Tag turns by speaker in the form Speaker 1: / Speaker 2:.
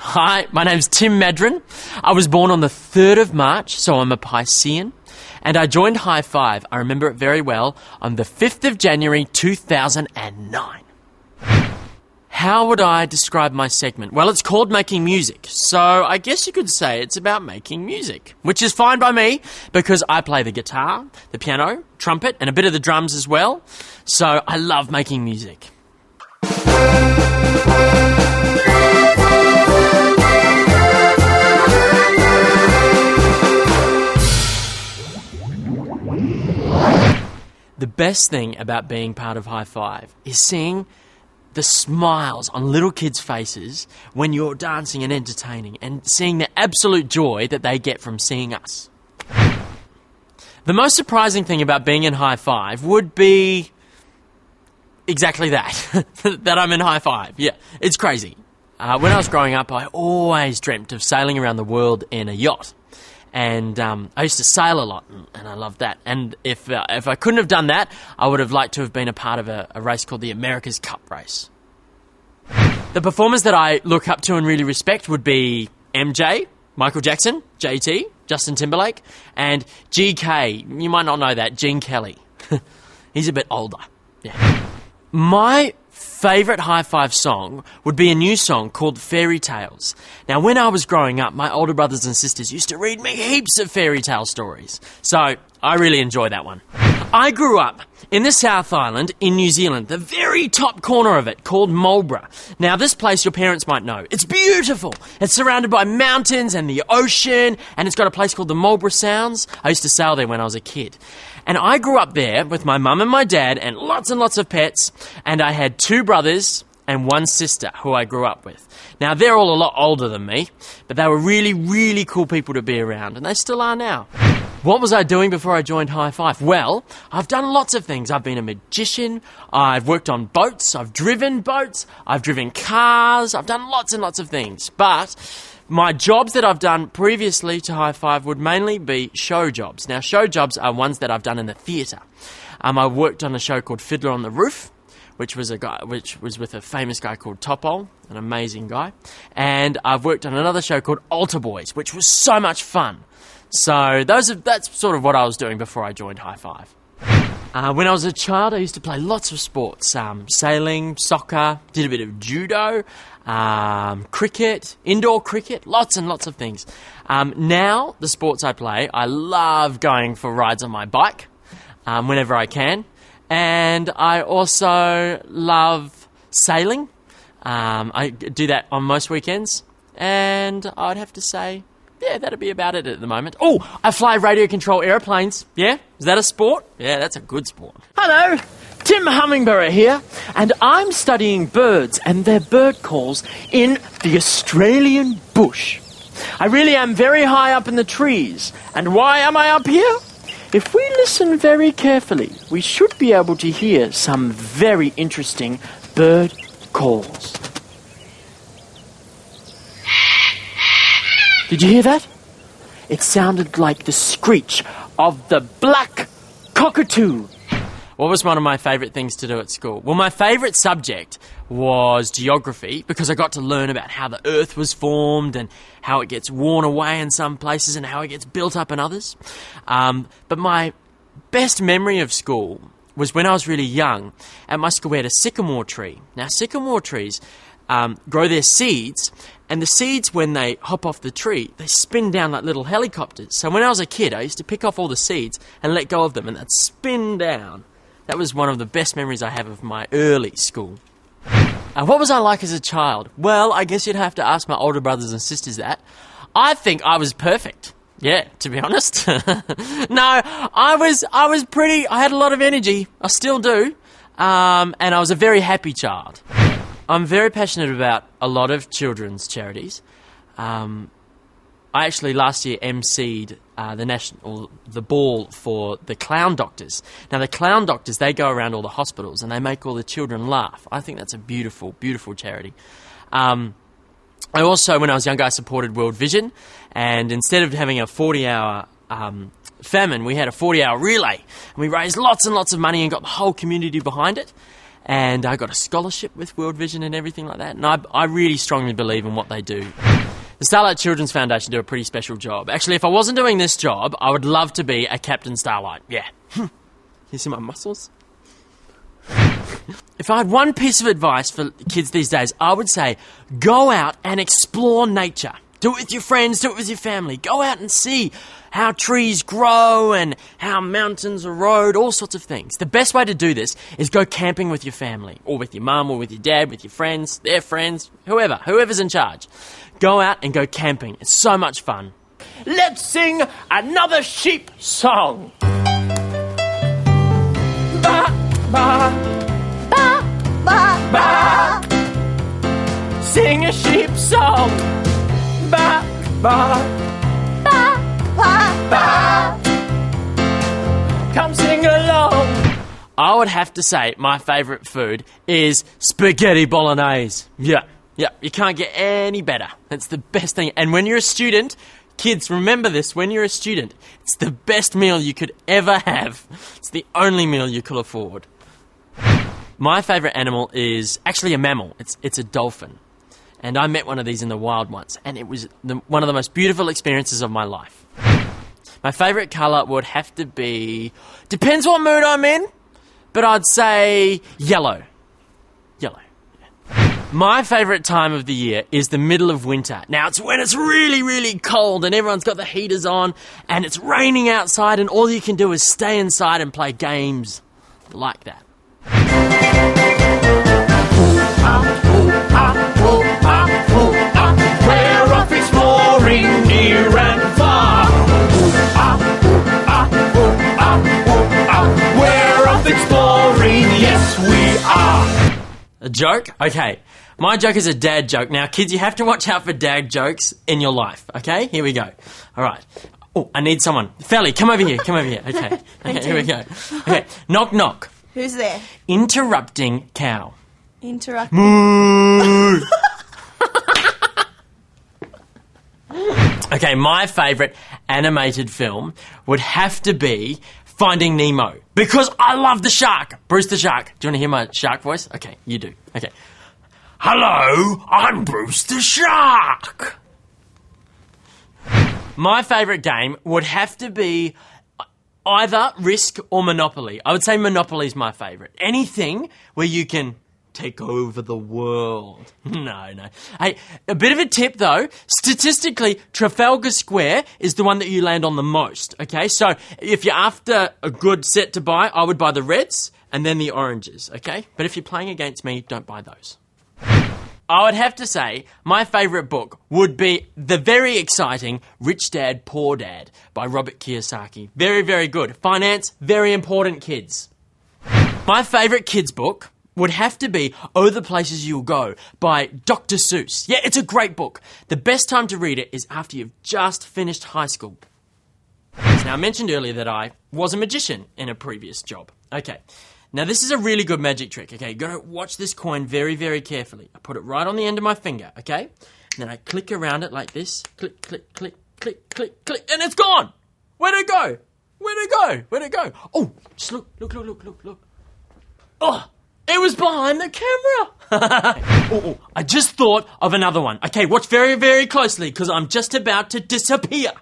Speaker 1: Hi, my name's Tim Maddren. I was born on the 3rd of March, so I'm a Piscean. And I joined Hi-5, I remember it very well, on the 5th of January 2009. How would I describe my segment? Well, it's called Making Music, so I guess you could say it's about making music, which is fine by me because I play the guitar, the piano, trumpet, and a bit of the drums as well. So I love making music. The best thing about being part of Hi-5 is seeing the smiles on little kids' faces when you're dancing and entertaining, and seeing the absolute joy that they get from seeing us. The most surprising thing about being in Hi-5 would be exactly that, that I'm in Hi-5. Yeah, it's crazy. When I was growing up, I always dreamt of sailing around the world in a yacht. And I used to sail a lot, and I loved that. And if I couldn't have done that, I would have liked to have been a part of a race called the America's Cup race. The performers that I look up to and really respect would be MJ, Michael Jackson, JT, Justin Timberlake, and GK. You might not know that, Gene Kelly. He's a bit older. Yeah. My favourite Hi-5 song would be a new song called Fairy Tales. Now, when I was growing up, my older brothers and sisters used to read me heaps of fairy tale stories. So, I really enjoy that one. I grew up in the South Island in New Zealand, the very top corner of it, called Marlborough. Now, this place your parents might know. It's beautiful. It's surrounded by mountains and the ocean, and it's got a place called the Marlborough Sounds. I used to sail there when I was a kid. And I grew up there with my mum and my dad and lots of pets, and I had 2 brothers and 1 sister who I grew up with. Now, they're all a lot older than me, but they were really, really cool people to be around, and they still are now. What was I doing before I joined Hi-5? Well, I've done lots of things. I've been a magician, I've worked on boats, I've driven cars, I've done lots and lots of things. But my jobs that I've done previously to Hi-5 would mainly be show jobs. Now, show jobs are ones that I've done in the theatre. I worked on a show called Fiddler on the Roof, which was with a famous guy called Topol, an amazing guy. And I've worked on another show called Altar Boys, which was so much fun. So that's sort of what I was doing before I joined Hi-5. When I was a child, I used to play lots of sports. Sailing, soccer, did a bit of judo, cricket, indoor cricket, lots and lots of things. Now, the sports I play, I love going for rides on my bike whenever I can. And I also love sailing. I do that on most weekends. And I'd have to say, yeah, that'd be about it at the moment. Oh, I fly radio control airplanes. Yeah? Is that a sport? Yeah, that's a good sport. Hello, Tim Hummingborough here, and I'm studying birds and their bird calls in the Australian bush. I really am very high up in the trees. And why am I up here? If we listen very carefully, we should be able to hear some very interesting bird calls. Did you hear that? It sounded like the screech of the black cockatoo. What was one of my favourite things to do at school? Well, my favourite subject was geography, because I got to learn about how the earth was formed and how it gets worn away in some places and how it gets built up in others. But my best memory of school was when I was really young. At my school we had a sycamore tree. Now, sycamore trees grow their seeds, and the seeds, when they hop off the tree, they spin down like little helicopters. So when I was a kid, I used to pick off all the seeds and let go of them, and they'd spin down. That was one of the best memories I have of my early school. What was I like as a child? Well, I guess you'd have to ask my older brothers and sisters that. I think I was perfect. Yeah, to be honest. No, I had a lot of energy. I still do. And I was a very happy child. I'm very passionate about a lot of children's charities. I actually last year emceed the ball for the clown doctors. Now, the clown doctors, they go around all the hospitals and they make all the children laugh. I think that's a beautiful, beautiful charity. I also, when I was younger, I supported World Vision, and instead of having a 40-hour famine, we had a 40-hour relay, and we raised lots and lots of money and got the whole community behind it. and I got a scholarship with World Vision and everything like that, and I really strongly believe in what they do. The Starlight Children's Foundation do a pretty special job. Actually, if I wasn't doing this job, I would love to be a Captain Starlight. Yeah. You see my muscles? If I had one piece of advice for kids these days, I would say go out and explore nature. Do it with your friends, do it with your family. Go out and see how trees grow and how mountains erode, all sorts of things. The best way to do this is go camping with your family, or with your mum, or with your dad, with your friends, their friends, whoever's in charge. Go out and go camping. It's so much fun. Let's sing another sheep song. Ba, ba, ba, ba, ba. Sing a sheep song. Ba, ba, ba, ba, ba. Come sing along. I would have to say my favourite food is spaghetti bolognese. Yeah, you can't get any better. It's the best thing. And when you're a student, kids, remember this, when you're a student, it's the best meal you could ever have. It's the only meal you could afford. My favourite animal is actually a mammal. It's a dolphin. And I met one of these in the wild once, and it was one of the most beautiful experiences of my life. My favourite colour would have to be... Depends what mood I'm in, but I'd say yellow. Yellow. My favourite time of the year is the middle of winter. Now, it's when it's really, really cold and everyone's got the heaters on and it's raining outside and all you can do is stay inside and play games like that.
Speaker 2: We're off exploring near and far. We're off exploring, yes we are.
Speaker 1: A joke? Okay. My joke is a dad joke. Now, kids, you have to watch out for dad jokes in your life, okay? Here we go. All right. Oh, I need someone. Felly, come over here. Come over here. Okay. Okay, here we go. Okay. Knock, knock.
Speaker 3: Who's there?
Speaker 1: Interrupting cow.
Speaker 3: Interrupting.
Speaker 1: Moo! Okay, my favourite animated film would have to be Finding Nemo. Because I love the shark. Bruce the shark. Do you want to hear my shark voice? Okay, you do. Okay. Hello, I'm Bruce the shark. My favourite game would have to be either Risk or Monopoly. I would say Monopoly's my favourite. Anything where you can take over the world. No. Hey, a bit of a tip though. Statistically, Trafalgar Square is the one that you land on the most, okay? So if you're after a good set to buy, I would buy the reds and then the oranges, okay? But if you're playing against me, don't buy those. I would have to say my favourite book would be the very exciting Rich Dad, Poor Dad by Robert Kiyosaki. Very, very good. Finance, very important, kids. My favourite kids' book would have to be Oh, the Places You'll Go by Dr. Seuss. Yeah, it's a great book. The best time to read it is after you've just finished high school. Now, I mentioned earlier that I was a magician in a previous job. Okay. Now, this is a really good magic trick, okay? You've got to watch this coin very, very carefully. I put it right on the end of my finger, okay? And then I click around it like this. Click, click, click, click, click, click, and it's gone! Where'd it go? Where'd it go? Where'd it go? Oh, just look. Oh, it was behind the camera! I just thought of another one. Okay, watch very, very closely, because I'm just about to disappear.